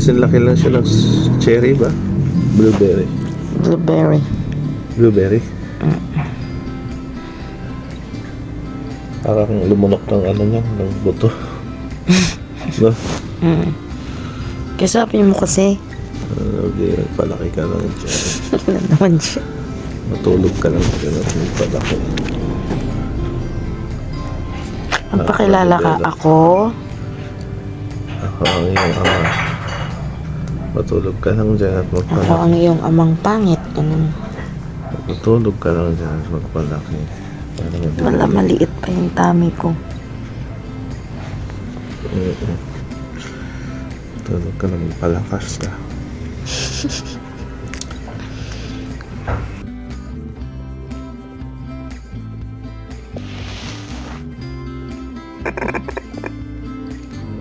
Kasi laki lang siya ng cherry ba? Blueberry. Blueberry. Blueberry? Parang lumunok ng ano niya, ng buto. No? Kasabi mo kasi. Okay, palaki ka lang dyan. Ano naman siya? Matulog ka lang dyan at palaki. Magpakilala ka. Ako? Ako ang iyong ama. Matulog ka lang dyan at Ako magpalaki. ang iyong amang pangit. Ganun. Matulog ka lang dyan at magpalaki. Wala, maliit pa yung tummy ko. Matulog ka lang, magpalakas ka.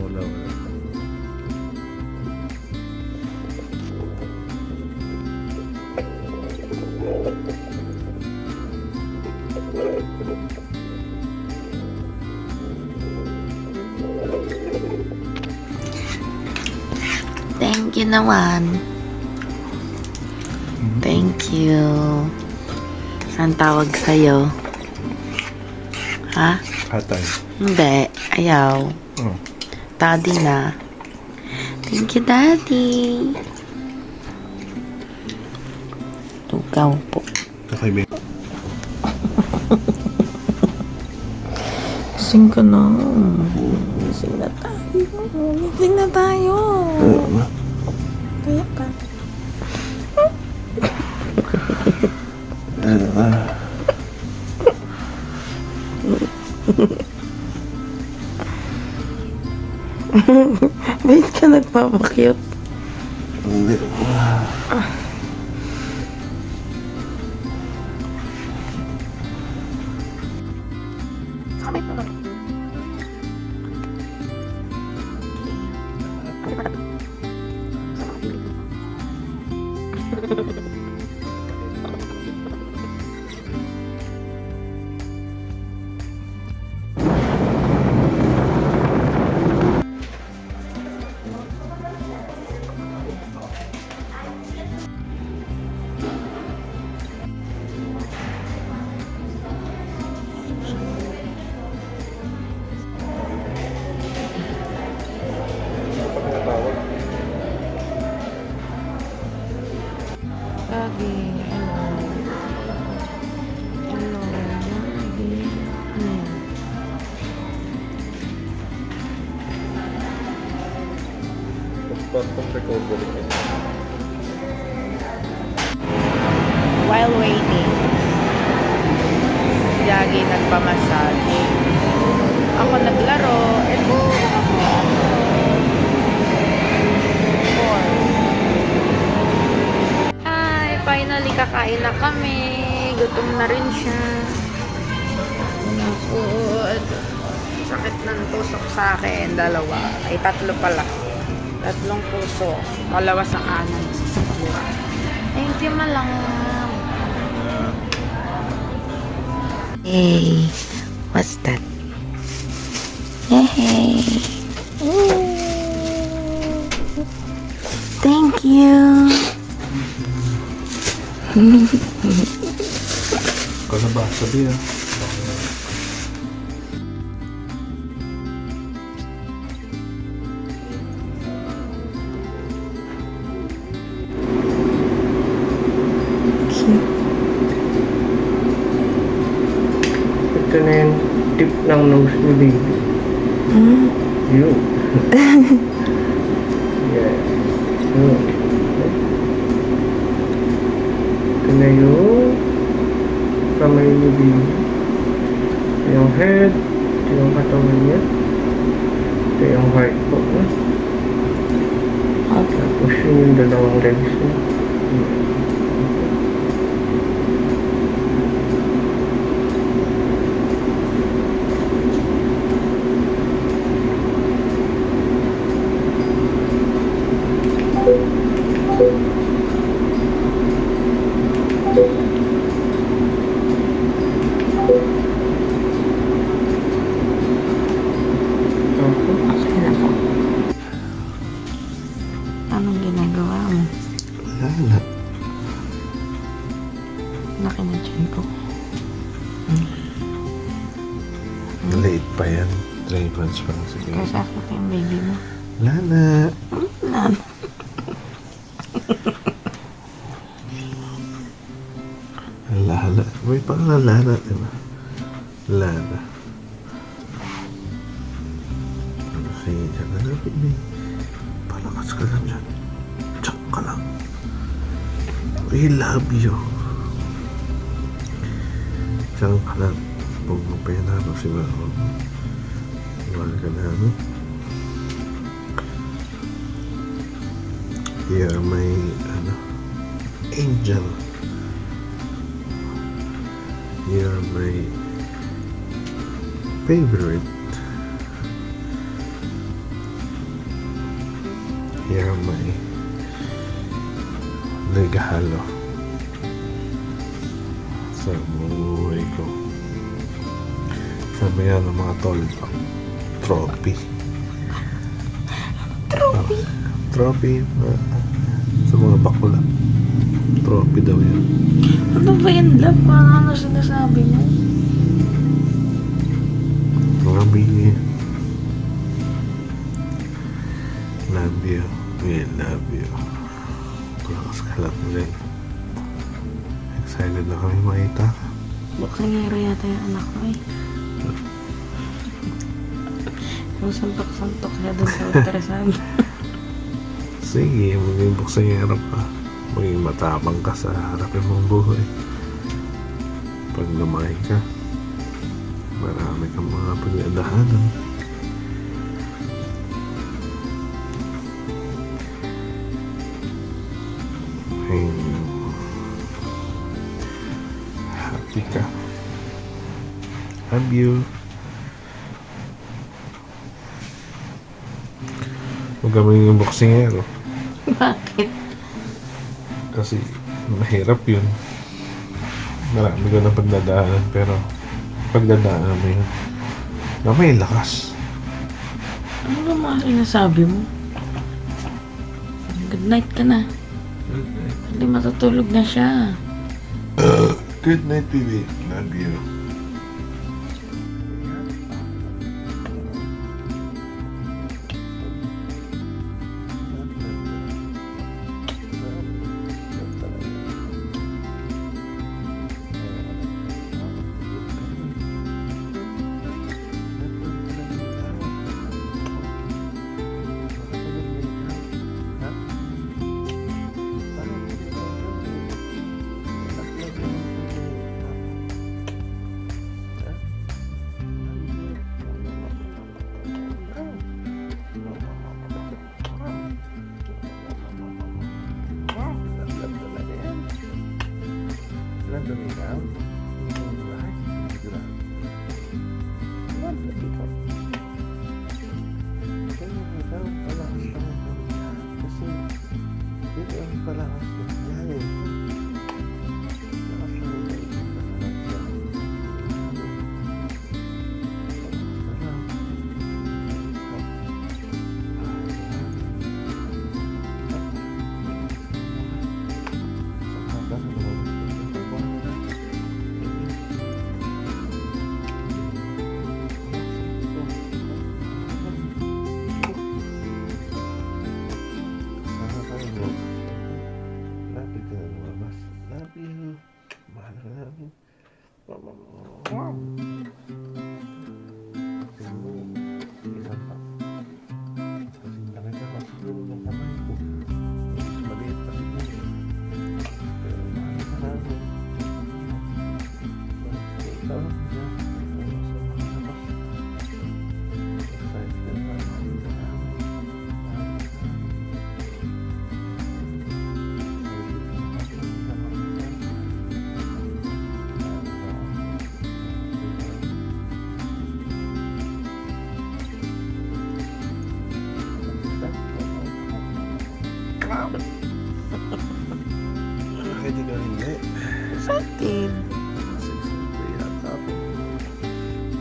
Wala. Thank you naman. Thank you. Saan tawag sa'yo? Ha? Atay. Hindi. Ayaw. Oh. Daddy na. Thank you, Daddy. Tugaw po. Kakaibigan. Sing ka na. Sing na tayo. Sing na tayo. Kaya ka. Wait ka nagpapakyut. Daddy, hello. Hello, Daddy. While waiting, si Jaggy nagpamassage. Ako naglaro. Ito, Hi, finally kakain na kami. Gutom na rin siya. Food. Sakit ng tusok sa akin. Dalawa. Ay, tatlo pala. Tatlong puso. Dalawa sa kanan. Sa kaliwa. Thank you, malang. Hey, what's that? Hey. Thank you. Kalabasa din. Ito na yung tip ng nose ni baby. Yun. Yeah. Yun. Ito na yung kamay ni baby. Ito yung head. Ito yung katawan niya. Ito yung heart po. Tapos yun yung dalawang legs niya. Laki na dyan ko. Late pa yan. 3 months pa lang sige. Kasi after ko yung baby mo. Lana. Nan. Lana. May pangalan Lana, diba? Lana. Okay, dyan na natin eh. Palakas ka lang dyan. Tsak ka lang. We love you. Diyan ka lang. Huwag mo pa yan ako si Maro. Mahal ka na, no? You're my, angel. You're my favorite. You're my regalo sa buhay ko. Sabi nga ng mga tol, trophy. Trophy sa mga bakula. Trophy daw yan. Ano ba yan, love? Parang ano sinasabi mo? Mga bigay. Love you. We love you. Palakas ka lang ulit. Excited na kami makita ka. Boksingero yata yung anak ko eh. Yung santok-santok niya dun sa ultrasound. Sige, maging buksingero ka. Maging matapang ka sa harapin mong buhay. Pag lumaki ka, marami kang mga pagdadaanan. Happy ka. Love you. Huwag kami yung boksingero. Bakit? Kasi mahirap yun. Marami ko na pagdadaanan, pero pagdadaanan mo yun na may lakas. Ano ba mga sinasabi mo? Good night ka na. Hindi matutulog na siya. Good night, baby. Love you. Ready ka hindi? Excited.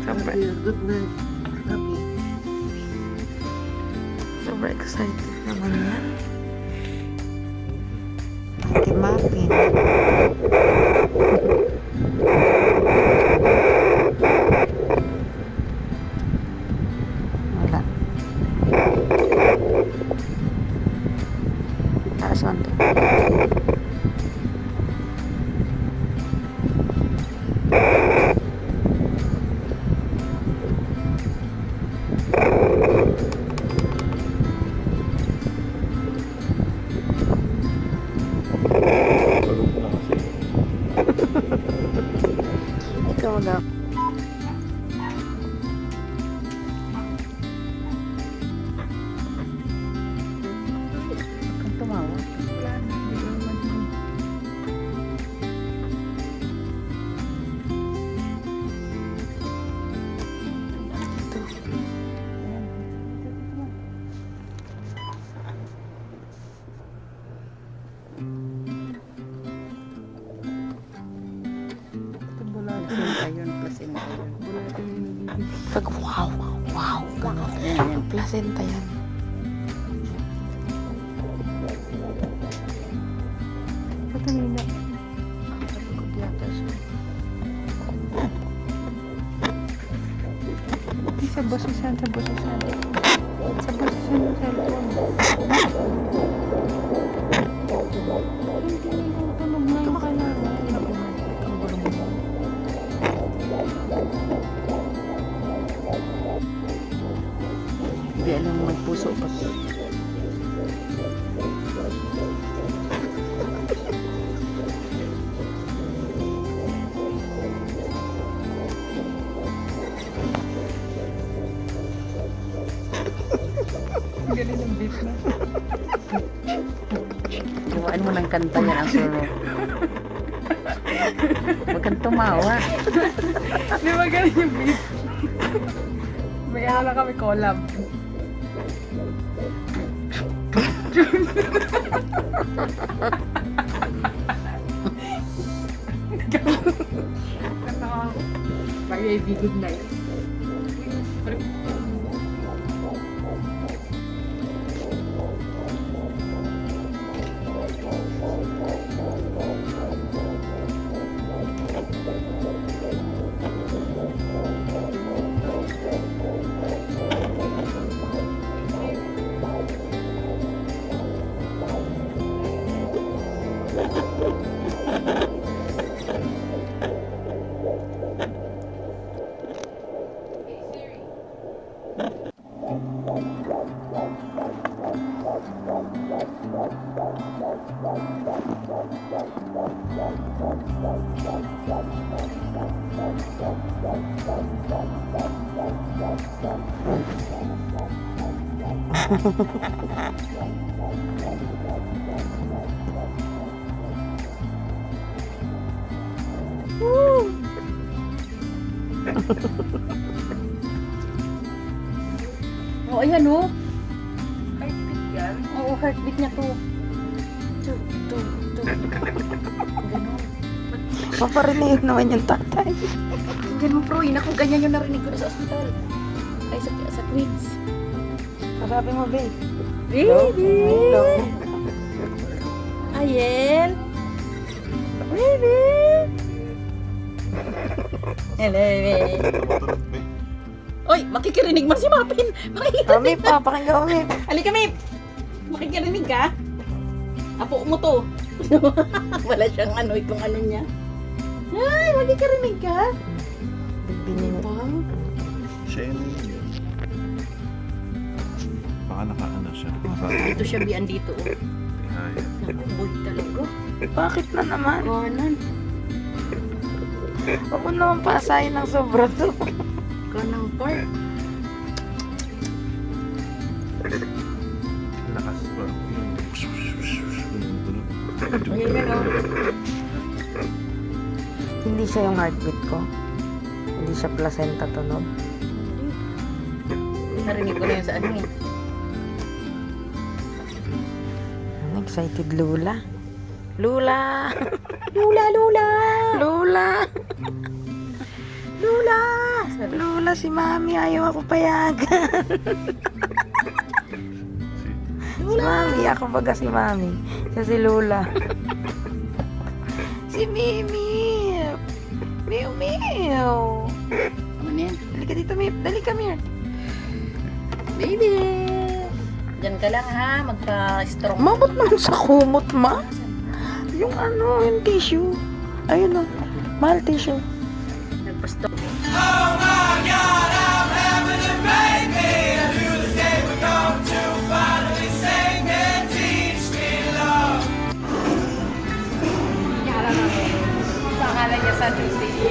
Sobrang, Good night. Happy. sobrang excited naman yan. Ate Mapin. mo. Bulate mo yung nabibig. Pag wow, ganun. Placenta yan. Ba't kanina? Pagod yata siya. Sa bosisan yung cellphone. Hindi mo tunog na yung kanina. Ang gulo mo. Hindi alam mo magpuso pa. Galing ng beat na. Gawaan mo ng kanta yan ang sunod. Huwag kang tumawa. Di ba galing yung beat? May hala kami collab. Mag-i-be good night. Oh, ayan oh. Heartbeat yan. Oo, heartbeat niya to. To. Ganun. Paparinig naman yung tatay. Ganun, bro. Yun ako, ganyan yung narinig ko sa ospital. Ay, sa Queens. Sabi mo, babe. Baby! Hello. Ayel! Baby! Hello, baby. Oy, makikirinig mo si Mapin. Mami, papakinggan mo, babe. Halika, Mip. Makikirinig ka? Apo mo to. Wala siyang ano, kung ano niya. Ay, makikirinig ka? Bigbinin mo. Bang? Siya yun. Baka nakaano siya. Dito siya biyan dito. Oh. Tihaya. Naku, boy talaga. Bakit na naman? Kanan. Huwag mo naman paasahin ng sobra to. Kanang part. Lakas ba? Ayun na, no? Hindi siya yung heartbeat ko. Hindi siya placenta tunog. Narinig ko na yun sa ano eh. Ano, excited Lula. Lula! Lula! Lula! Lula! Lula, si Mami. Ayaw ako payagan. Si Mami. Ako baga si Mami. Siya si Lula. Si Mimi. Meow, meow. Ano yan? Dali ka dito, Mip. Dali ka, Mir. Baby! Diyan ka lang ha, magpa-strong. Mabot naman sa kumot, ma. Yung ano, yung tissue. Ayun o. Mahal tissue. Nagpa-strong. Akala niya sa Tuesday.